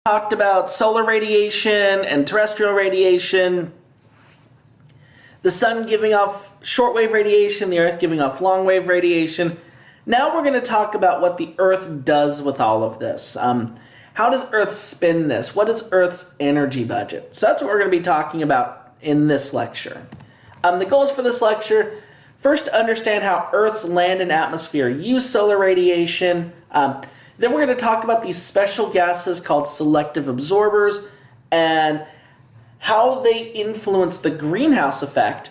Talked about solar radiation and terrestrial radiation, the sun giving off shortwave radiation, the earth giving off longwave radiation. Now we're going to talk about what the earth does with all of this. How does earth spin this? What is earth's energy budget? So that's what we're going to be talking about in this lecture. The goals for this lecture: first, to understand how earth's land and atmosphere use solar radiation. Then we're going to talk about these special gases called selective absorbers and how they influence the greenhouse effect.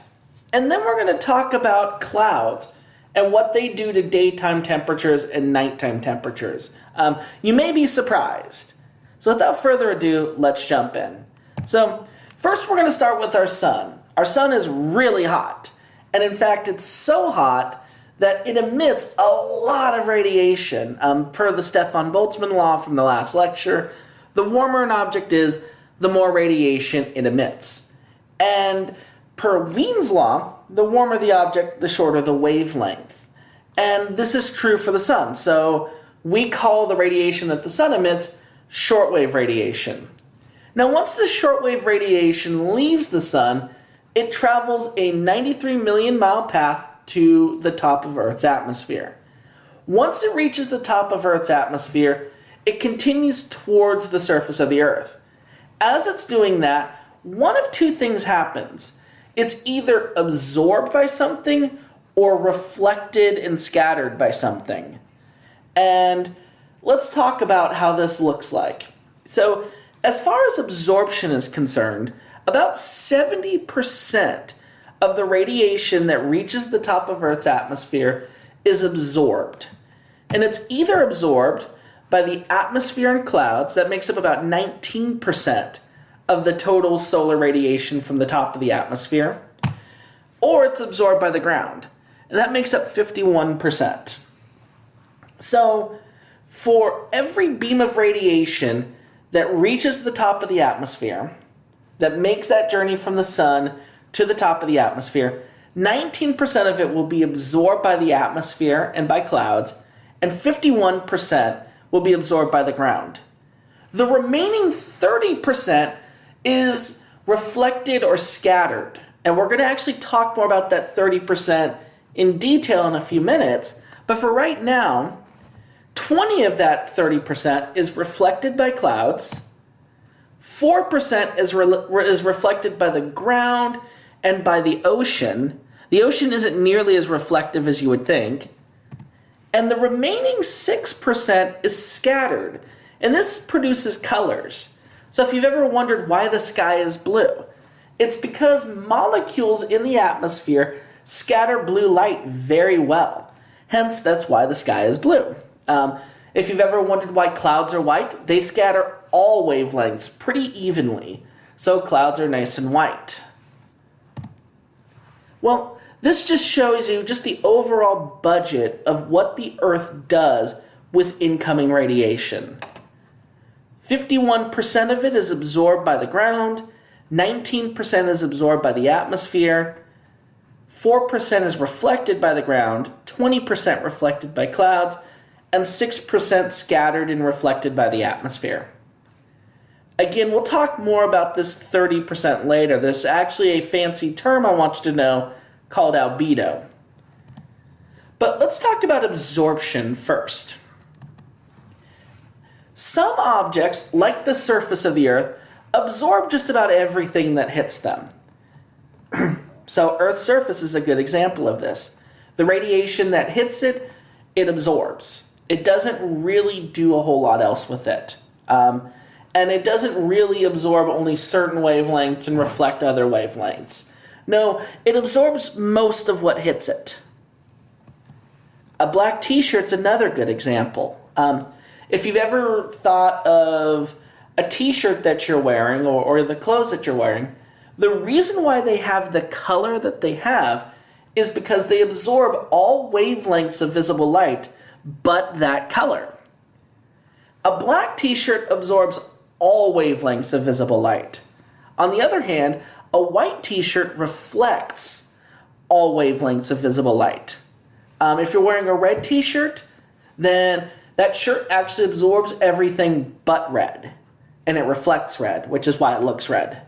And then we're going to talk about clouds and what they do to daytime temperatures and nighttime temperatures. You may be surprised. So without further ado, let's jump in. So first we're going to start with our sun. Our sun is really hot. And in fact, it's so hot that it emits a lot of radiation. Per the Stefan Boltzmann law from the last lecture, the warmer an object is, the more radiation it emits. And per Wien's law, the warmer the object, the shorter the wavelength. And this is true for the sun. So we call the radiation that the sun emits shortwave radiation. Now, once the shortwave radiation leaves the sun, it travels a 93 million mile path to the top of Earth's atmosphere. Once it reaches the top of Earth's atmosphere, it continues towards the surface of the Earth. As it's doing that, one of two things happens. It's either absorbed by something or reflected and scattered by something. And let's talk about how this looks like. So, as far as absorption is concerned, about 70% of the radiation that reaches the top of Earth's atmosphere is absorbed. And it's either absorbed by the atmosphere and clouds, that makes up about 19% of the total solar radiation from the top of the atmosphere, or it's absorbed by the ground, and that makes up 51%. So, for every beam of radiation that reaches the top of the atmosphere, that makes that journey from the sun to the top of the atmosphere, 19% of it will be absorbed by the atmosphere and by clouds, and 51% will be absorbed by the ground. The remaining 30% is reflected or scattered, and we're going to actually talk more about that 30% in detail in a few minutes, but for right now, 20 of that 30% is reflected by clouds, 4% is reflected by the ground and by the ocean. The ocean isn't nearly as reflective as you would think. And the remaining 6% is scattered. And this produces colors. So if you've ever wondered why the sky is blue, it's because molecules in the atmosphere scatter blue light very well. Hence, that's why the sky is blue. If you've ever wondered why clouds are white, they scatter all wavelengths pretty evenly. So clouds are nice and white. Well, this just shows you just the overall budget of what the Earth does with incoming radiation. 51% of it is absorbed by the ground, 19% is absorbed by the atmosphere, 4% is reflected by the ground, 20% reflected by clouds, and 6% scattered and reflected by the atmosphere. Again, we'll talk more about this 30% later. There's actually a fancy term I want you to know called albedo. But let's talk about absorption first. Some objects, like the surface of the Earth, absorb just about everything that hits them. So Earth's surface is a good example of this. The radiation that hits it, it absorbs. It doesn't really do a whole lot else with it. And it doesn't really absorb only certain wavelengths and reflect other wavelengths. No, it absorbs most of what hits it. A black t-shirt's another good example. If you've ever thought of a t-shirt that you're wearing or the clothes that you're wearing, the reason why they have the color that they have is because they absorb all wavelengths of visible light but that color. A black t-shirt absorbs all wavelengths of visible light. On the other hand, a white t-shirt reflects all wavelengths of visible light. If you're wearing a red t-shirt, then that shirt actually absorbs everything but red. and it reflects red, which is why it looks red.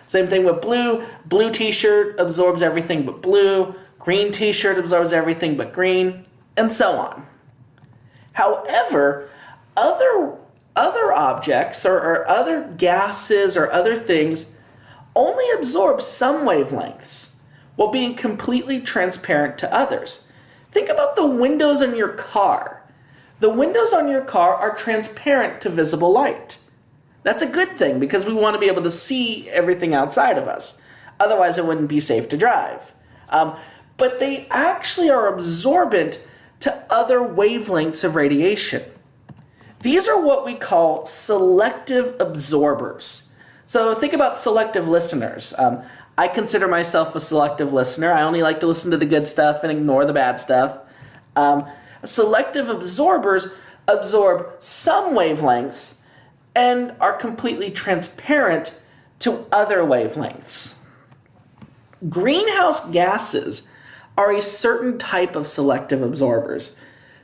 Same thing with blue. Blue t-shirt absorbs everything but blue. Green t-shirt absorbs everything but green, and so on. However, other objects or other gases or other things only absorb some wavelengths while being completely transparent to others. Think about the windows in your car. The windows on your car are transparent to visible light. That's a good thing because we want to be able to see everything outside of us. Otherwise, it wouldn't be safe to drive. But they actually are absorbent to other wavelengths of radiation. These are what we call selective absorbers. So think about selective listeners. I consider myself a selective listener. I only like to listen to the good stuff and ignore the bad stuff. Selective absorbers absorb some wavelengths and are completely transparent to other wavelengths. Greenhouse gases are a certain type of selective absorbers.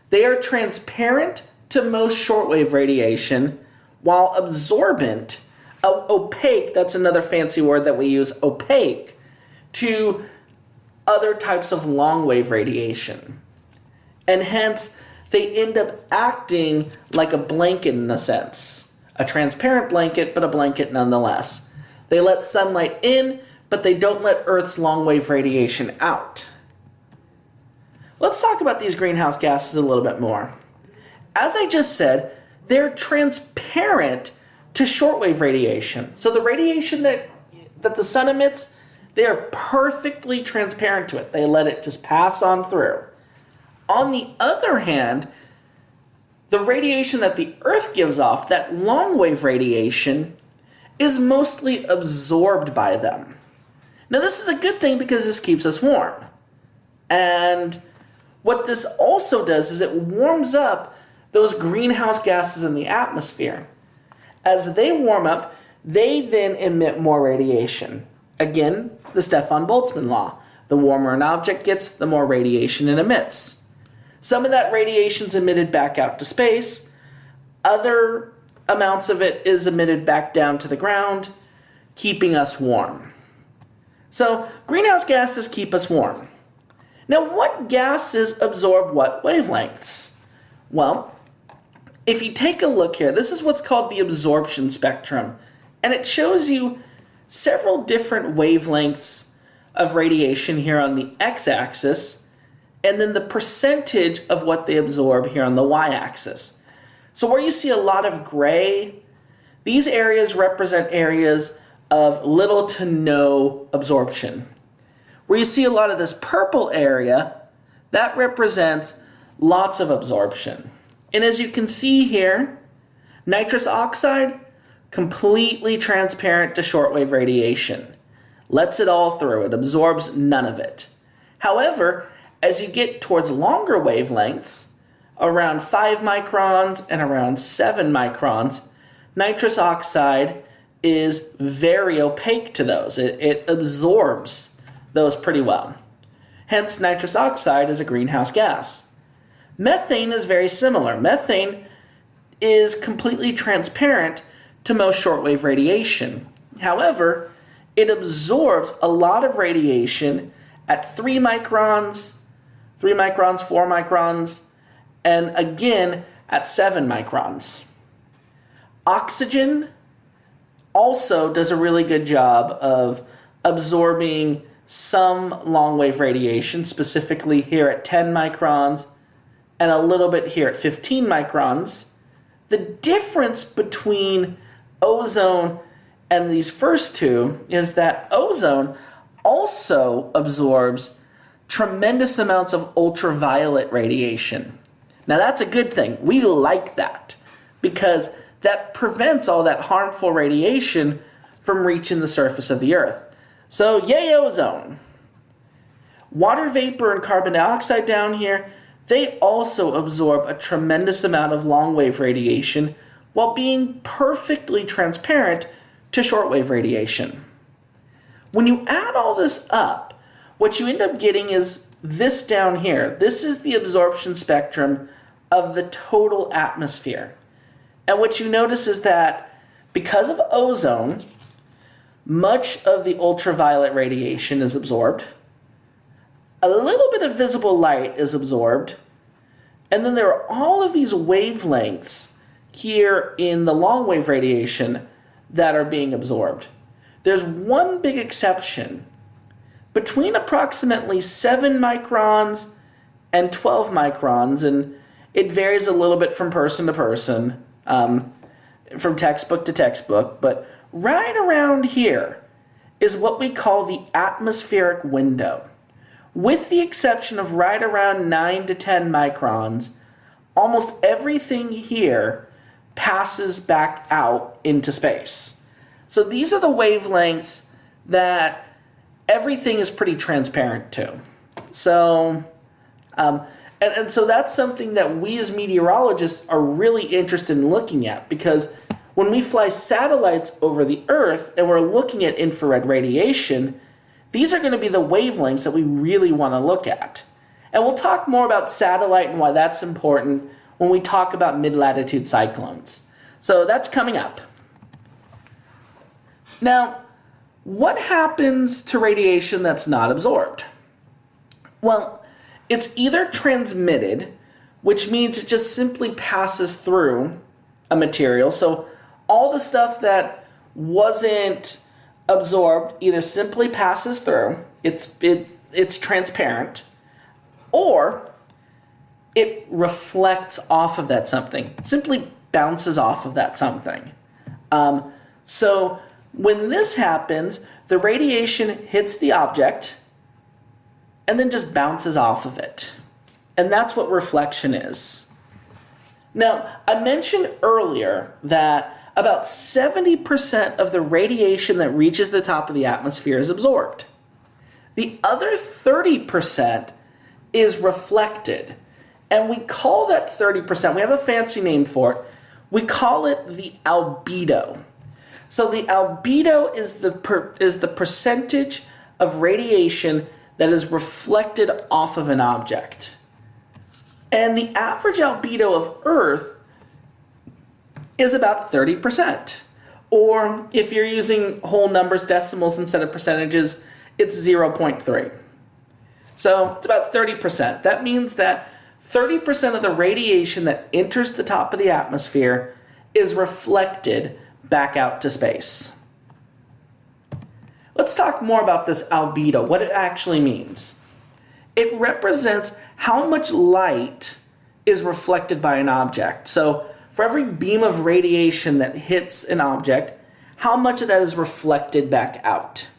They are transparent to most shortwave radiation, while absorbent, opaque, that's another fancy word that we use, opaque, to other types of long-wave radiation. And hence, they end up acting like a blanket in a sense. A transparent blanket, but a blanket nonetheless. They let sunlight in, but they don't let Earth's long-wave radiation out. Let's talk about these greenhouse gases a little bit more. As I just said, they're transparent to shortwave radiation. So the radiation that the sun emits, they are perfectly transparent to it. They let it just pass on through. On the other hand, the radiation that the Earth gives off, that long-wave radiation, is mostly absorbed by them. Now this is a good thing because this keeps us warm. And what this also does is it warms up those greenhouse gases in the atmosphere. As they warm up, they then emit more radiation. Again, the Stefan Boltzmann law. The warmer an object gets, the more radiation it emits. Some of that radiation is emitted back out to space. Other amounts of it is emitted back down to the ground, keeping us warm. So greenhouse gases keep us warm. Now, what gases absorb what wavelengths? Well, if you take a look here, this is what's called the absorption spectrum, and it shows you several different wavelengths of radiation here on the x-axis, and then the percentage of what they absorb here on the y-axis. So where you see a lot of gray, these areas represent areas of little to no absorption. Where you see a lot of this purple area, that represents lots of absorption. And as you can see here, nitrous oxide, completely transparent to shortwave radiation. Lets it all through, it absorbs none of it. However, as you get towards longer wavelengths, around 5 microns and around 7 microns, nitrous oxide is very opaque to those. It absorbs those pretty well. Hence, nitrous oxide is a greenhouse gas. Methane is very similar. Methane is completely transparent to most shortwave radiation. However, it absorbs a lot of radiation at 3 microns, 4 microns, and again at 7 microns. Oxygen also does a really good job of absorbing some long-wave radiation, specifically here at 10 microns and a little bit here at 15 microns. The difference between ozone and these first two is that ozone also absorbs tremendous amounts of ultraviolet radiation. Now that's a good thing. We like that because that prevents all that harmful radiation from reaching the surface of the Earth. So yay ozone. Water vapor and carbon dioxide down here, they also absorb a tremendous amount of long-wave radiation while being perfectly transparent to shortwave radiation. When you add all this up, what you end up getting is this down here. This is the absorption spectrum of the total atmosphere. And what you notice is that Because of ozone, much of the ultraviolet radiation is absorbed. A little bit of visible light is absorbed. And then there are all of these wavelengths here in the long wave radiation that are being absorbed. There's one big exception. Between approximately 7 microns and 12 microns, and it varies a little bit from person to person, from textbook to textbook, but right around here is what we call the atmospheric window. With the exception of right around 9 to 10 microns, almost everything here passes back out into space. So these are the wavelengths that everything is pretty transparent to. So, and so that's something that we as meteorologists are really interested in looking at, because when we fly satellites over the Earth and we're looking at infrared radiation, these are going to be the wavelengths that we really want to look at. And we'll talk more about satellite and why that's important when we talk about mid-latitude cyclones. So that's coming up. Now, what happens to radiation that's not absorbed? Well, it's either transmitted, which means it just simply passes through a material. So all the stuff that wasn't absorbed either simply passes through, it's transparent, or it reflects off of that something, simply bounces off of that something. So when this happens, the radiation hits the object and then just bounces off of it. And that's what reflection is. Now, I mentioned earlier that about 70% of the radiation that reaches the top of the atmosphere is absorbed. The other 30% is reflected. And we call that 30%, we have a fancy name for it, we call it the albedo. So the albedo is the percentage of radiation that is reflected off of an object. And the average albedo of Earth is about 30%. Or if you're using whole numbers, decimals instead of percentages, it's 0.3. So it's about 30%. That means that 30% of the radiation that enters the top of the atmosphere is reflected back out to space. Let's talk more about this albedo, what it actually means. It represents how much light is reflected by an object. So for every beam of radiation that hits an object, how much of that is reflected back out?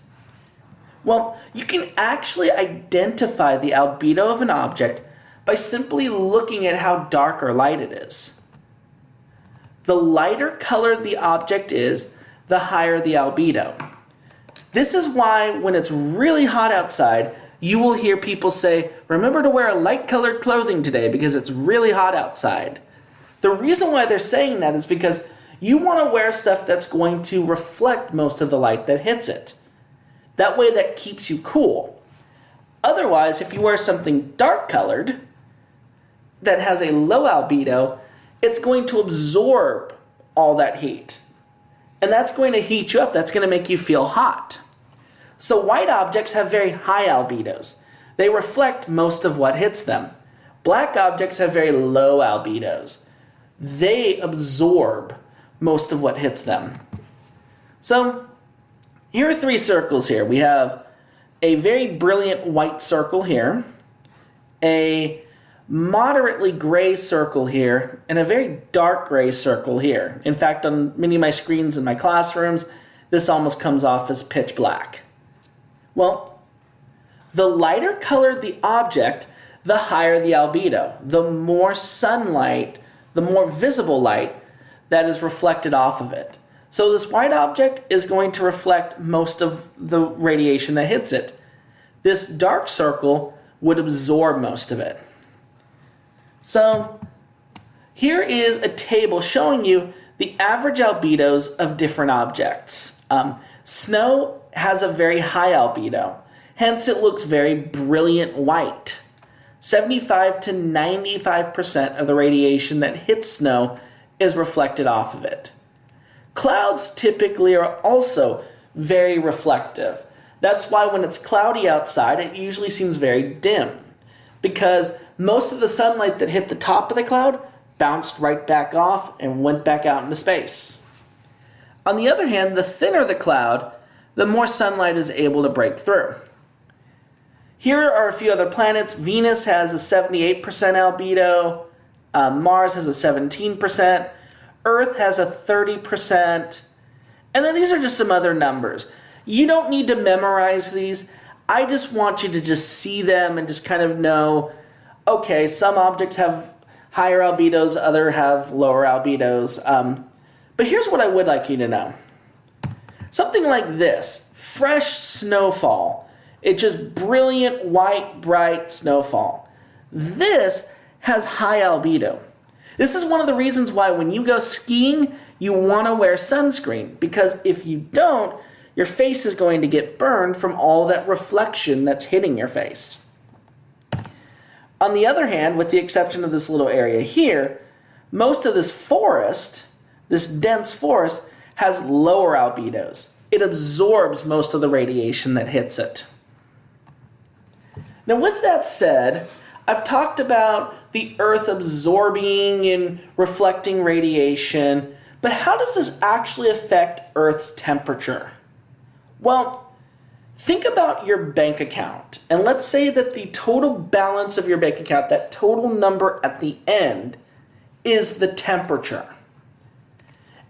Well, you can actually identify the albedo of an object by simply looking at how dark or light it is. The lighter colored the object is, the higher the albedo. This is why when it's really hot outside, you will hear people say, remember to wear light colored clothing today because it's really hot outside. The reason why they're saying that is because you want to wear stuff that's going to reflect most of the light that hits it. That way that keeps you cool. Otherwise, if you wear something dark colored that has a low albedo, it's going to absorb all that heat. And that's going to heat you up. That's going to make you feel hot. So white objects have very high albedos. They reflect most of what hits them. Black objects have very low albedos. They absorb most of what hits them. So here are 3 circles here. We have a very brilliant white circle here, a moderately gray circle here, and a very dark gray circle here. In fact, on many of my screens in my classrooms, this almost comes off as pitch black. Well, the lighter colored the object, the higher the albedo. The more sunlight, the more visible light that is reflected off of it. So this white object is going to reflect most of the radiation that hits it. This dark circle would absorb most of it. So here is a table showing you the average albedos of different objects. Snow has a very high albedo, hence it looks very brilliant white. 75 to 95% of the radiation that hits snow is reflected off of it. Clouds typically are also very reflective. That's why when it's cloudy outside, it usually seems very dim, because most of the sunlight that hit the top of the cloud bounced right back off and went back out into space. On the other hand, the thinner the cloud, the more sunlight is able to break through. Here are a few other planets. Venus has a 78% albedo, Mars has a 17%, Earth has a 30%, and then these are just some other numbers. You don't need to memorize these. I just want you to just see them and just kind of know, okay, some objects have higher albedos, others have lower albedos. But here's what I would like you to know. Something like this, fresh snowfall. It's just brilliant, white, bright snowfall. This has high albedo. This is one of the reasons why when you go skiing, you want to wear sunscreen, because if you don't, your face is going to get burned from all that reflection that's hitting your face. On the other hand, with the exception of this little area here, most of this forest, this dense forest, has lower albedos. It absorbs most of the radiation that hits it. Now, with that said, I've talked about the Earth absorbing and reflecting radiation, but how does this actually affect Earth's temperature? Well, think about your bank account, and let's say that the total balance of your bank account, that total number at the end, is the temperature.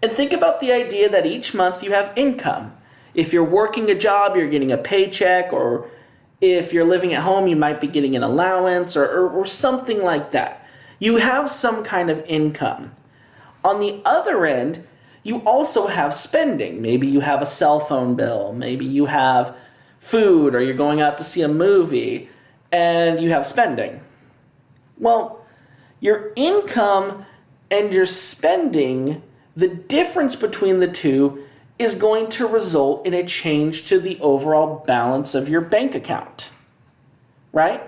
And think about the idea that each month you have income. If you're working a job, you're getting a paycheck, or if you're living at home, you might be getting an allowance or something like that. You have some kind of income. On the other end, you also have spending. Maybe you have a cell phone bill, maybe you have food, or you're going out to see a movie, and you have spending. Well, your income and your spending, the difference between the two is going to result in a change to the overall balance of your bank account, right?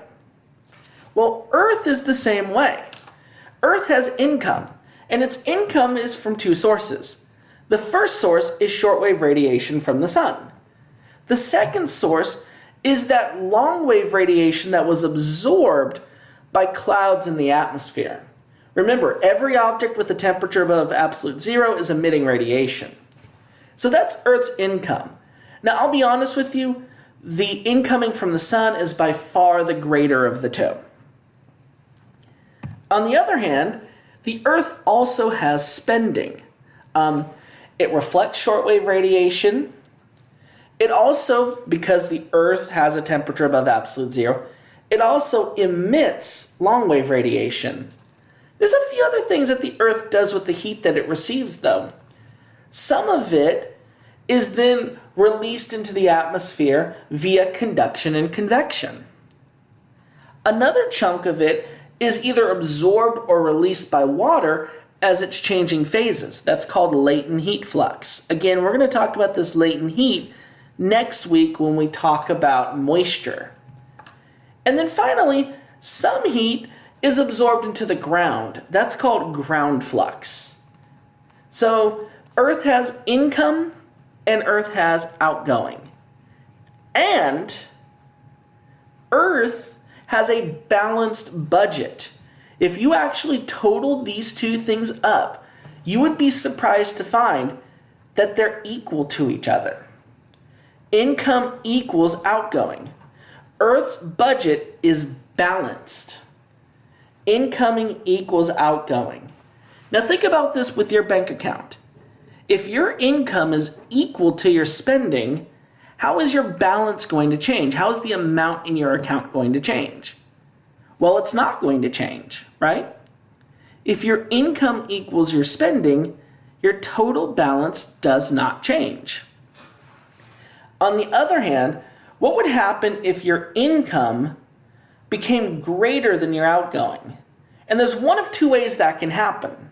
Well, Earth is the same way. Earth has income, and its income is from two sources. The first source is shortwave radiation from the sun. The second source is that long-wave radiation that was absorbed by clouds in the atmosphere. Remember, every object with a temperature above absolute zero is emitting radiation. So that's Earth's income. Now, I'll be honest with you, the incoming from the sun is by far the greater of the two. On the other hand, the Earth also has spending. It reflects shortwave radiation. It also, because the Earth has a temperature above absolute zero, it also emits long-wave radiation. There's a few other things that the Earth does with the heat that it receives, though. Some of it is then released into the atmosphere via conduction and convection. Another chunk of it is either absorbed or released by water as it's changing phases. That's called latent heat flux. Again, we're going to talk about this latent heat next week when we talk about moisture. And then finally, some heat is absorbed into the ground. That's called ground flux. So Earth has income and Earth has outgoing. And Earth has a balanced budget. If you actually totaled these two things up, you would be surprised to find that they're equal to each other. Income equals outgoing. Earth's budget is balanced. Incoming equals outgoing. Now think about this with your bank account. If your income is equal to your spending, how is your balance going to change? How is the amount in your account going to change? Well, it's not going to change, right? If your income equals your spending, your total balance does not change. On the other hand, what would happen if your income became greater than your outgoing? And there's one of two ways that can happen.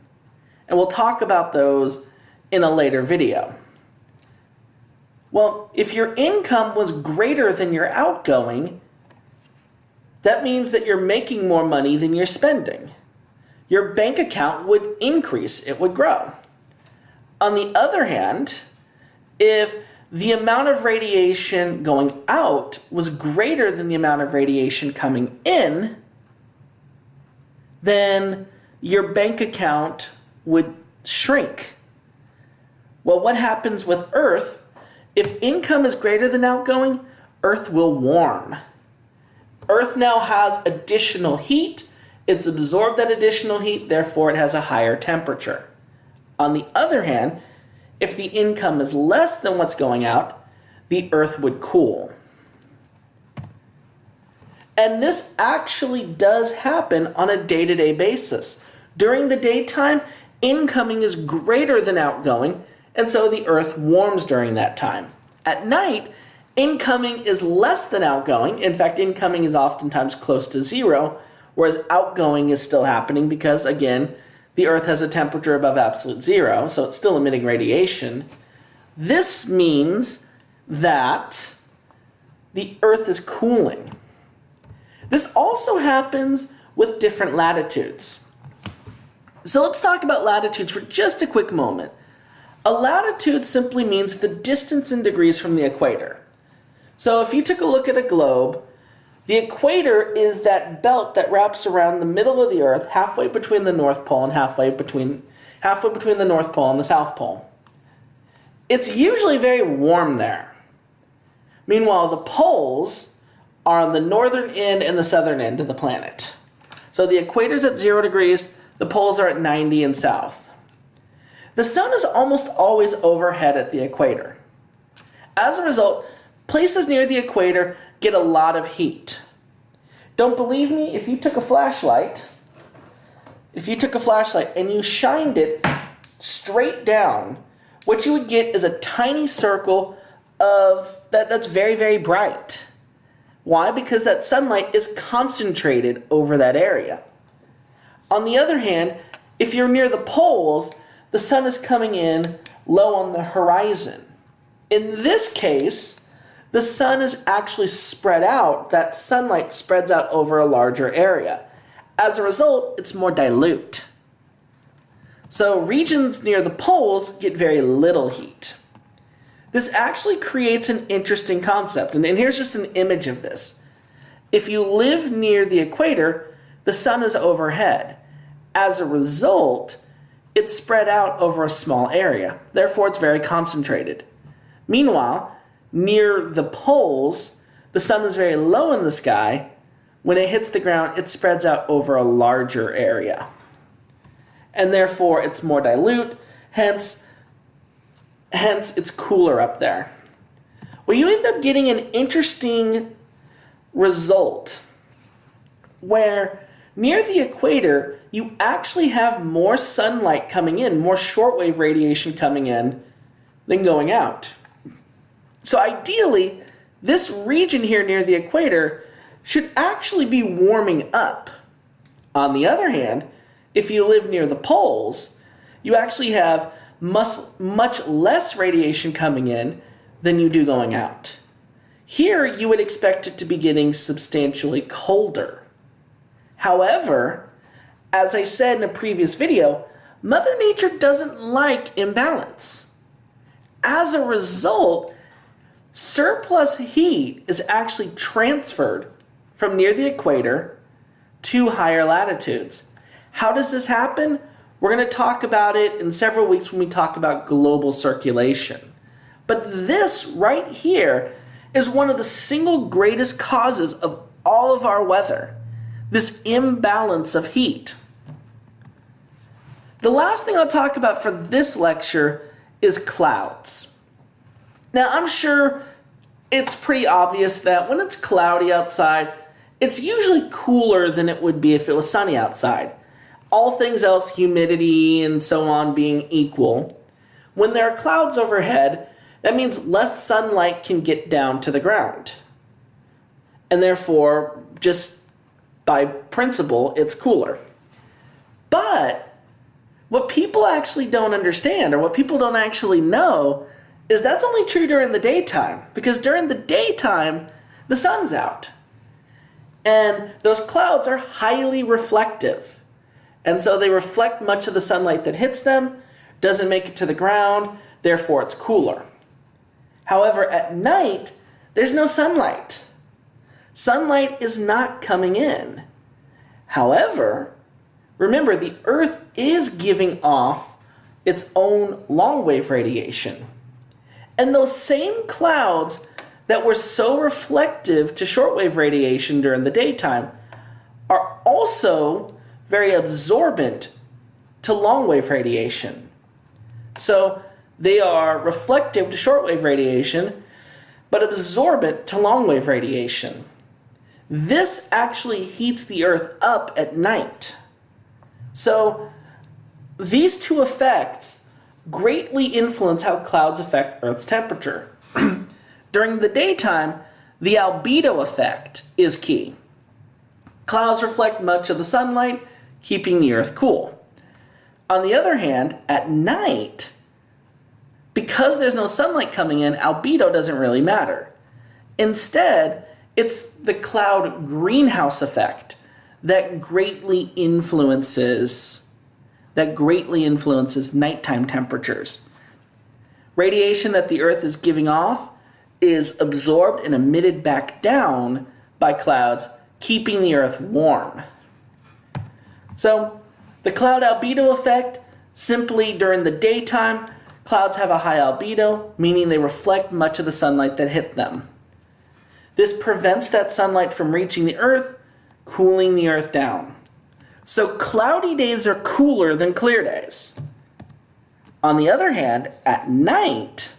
And we'll talk about those in a later video. Well, if your income was greater than your outgoing, that means that you're making more money than you're spending. Your bank account would increase, it would grow. On the other hand, if the amount of radiation going out was greater than the amount of radiation coming in, then your bank account would shrink. Well, what happens with Earth? If income is greater than outgoing, Earth will warm. Earth now has additional heat. It's absorbed that additional heat, therefore it has a higher temperature. On the other hand, if the income is less than what's going out, the Earth would cool. And this actually does happen on a day-to-day basis. During the daytime, incoming is greater than outgoing, and so the Earth warms during that time. At night, incoming is less than outgoing. In fact, incoming is oftentimes close to zero, whereas outgoing is still happening because, again, the Earth has a temperature above absolute zero, so it's still emitting radiation. This means that the Earth is cooling. This also happens with different latitudes. So let's talk about latitudes for just a quick moment. A latitude simply means the distance in degrees from the equator. So if you took a look at a globe, the equator is that belt that wraps around the middle of the Earth, halfway between the North Pole and halfway between the North Pole and the South Pole. It's usually very warm there. Meanwhile, the poles are on the northern end and the southern end of the planet. So the equator's at 0 degrees, the poles are at 90 and south. The sun is almost always overhead at the equator. As a result, places near the equator get a lot of heat. Don't believe me? If you took a flashlight and you shined it straight down, what you would get is a tiny circle of that's very, very bright. Why? Because that sunlight is concentrated over that area. On the other hand, if you're near the poles, the sun is coming in low on the horizon. In this case, the sun is actually spread out. That sunlight spreads out over a larger area. As a result, it's more dilute. So regions near the poles get very little heat. This actually creates an interesting concept, and here's just an image of this. If you live near the equator, the sun is overhead. As a result, it's spread out over a small area. Therefore, it's very concentrated. Meanwhile, near the poles, the sun is very low in the sky. When it hits the ground, it spreads out over a larger area. And therefore, it's more dilute, hence it's cooler up there. Well, you end up getting an interesting result where near the equator, you actually have more sunlight coming in, more shortwave radiation coming in than going out. So ideally, this region here near the equator should actually be warming up. On the other hand, if you live near the poles, you actually have much less radiation coming in than you do going out. Here, you would expect it to be getting substantially colder. However, as I said in a previous video, Mother Nature doesn't like imbalance. As a result, surplus heat is actually transferred from near the equator to higher latitudes. How does this happen? We're going to talk about it in several weeks when we talk about global circulation. But this right here is one of the single greatest causes of all of our weather, this imbalance of heat. The last thing I'll talk about for this lecture is clouds. Now, I'm sure it's pretty obvious that when it's cloudy outside, it's usually cooler than it would be if it was sunny outside. All things else, humidity and so on being equal. When there are clouds overhead, that means less sunlight can get down to the ground. And therefore, just by principle, it's cooler. But what people actually don't understand, or what people don't actually know, is that's only true during the daytime, because during the daytime, the sun's out. And those clouds are highly reflective. And so they reflect much of the sunlight that hits them. doesn't make it to the ground, therefore it's cooler. However, at night, there's no sunlight. Sunlight is not coming in. However, remember, the Earth is giving off its own long-wave radiation. And those same clouds that were so reflective to shortwave radiation during the daytime are also very absorbent to long-wave radiation. So they are reflective to shortwave radiation, but absorbent to long-wave radiation. This actually heats the Earth up at night. So these two effects greatly influence how clouds affect Earth's temperature. During the daytime, the albedo effect is key. Clouds reflect much of the sunlight, keeping the Earth cool. On the other hand, at night, because there's no sunlight coming in, albedo doesn't really matter. Instead, it's the cloud greenhouse effect that greatly influences nighttime temperatures. Radiation that the Earth is giving off is absorbed and emitted back down by clouds, keeping the Earth warm. So, the cloud albedo effect, simply during the daytime, clouds have a high albedo, meaning they reflect much of the sunlight that hit them. This prevents that sunlight from reaching the Earth, cooling the Earth down. So cloudy days are cooler than clear days. On the other hand, at night,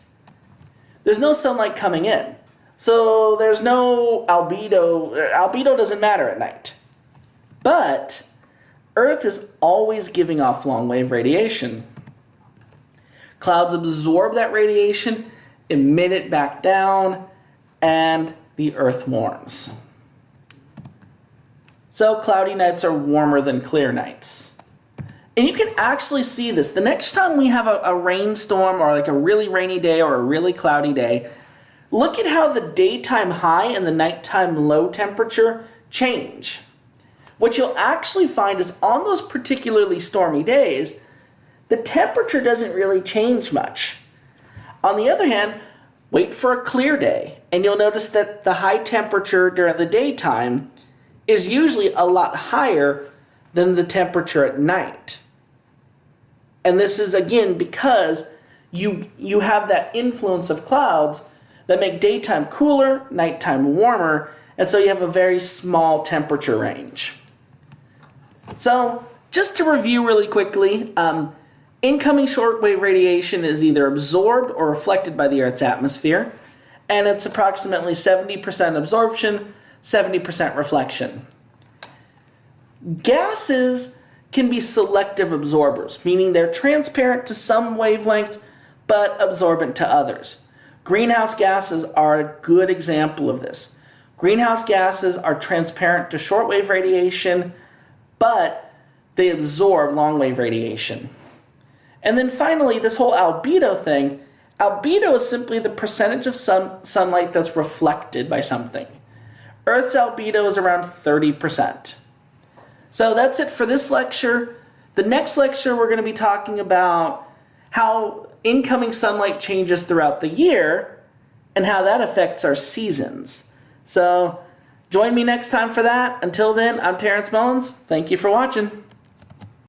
there's no sunlight coming in. So there's no albedo. Albedo doesn't matter at night. But Earth is always giving off long-wave radiation. Clouds absorb that radiation, emit it back down, and the Earth warms. So cloudy nights are warmer than clear nights. And you can actually see this. The next time we have a rainstorm or like a really rainy day or a really cloudy day, look at how the daytime high and the nighttime low temperature change. What you'll actually find is on those particularly stormy days, the temperature doesn't really change much. On the other hand, wait for a clear day, and you'll notice that the high temperature during the daytime is usually a lot higher than the temperature at night. And this is, again, because you have that influence of clouds that make daytime cooler, nighttime warmer, and so you have a very small temperature range. So, just to review really quickly, incoming shortwave radiation is either absorbed or reflected by the Earth's atmosphere, and it's approximately 70% absorption, 70% reflection. Gases can be selective absorbers, meaning they're transparent to some wavelengths, but absorbent to others. Greenhouse gases are a good example of this. Greenhouse gases are transparent to shortwave radiation, but they absorb long-wave radiation. And then finally, this whole albedo thing, albedo is simply the percentage of sunlight that's reflected by something. Earth's albedo is around 30%. So that's it for this lecture. The next lecture we're going to be talking about how incoming sunlight changes throughout the year and how that affects our seasons. So join me next time for that. Until then, I'm Terrence Mullins. Thank you for watching.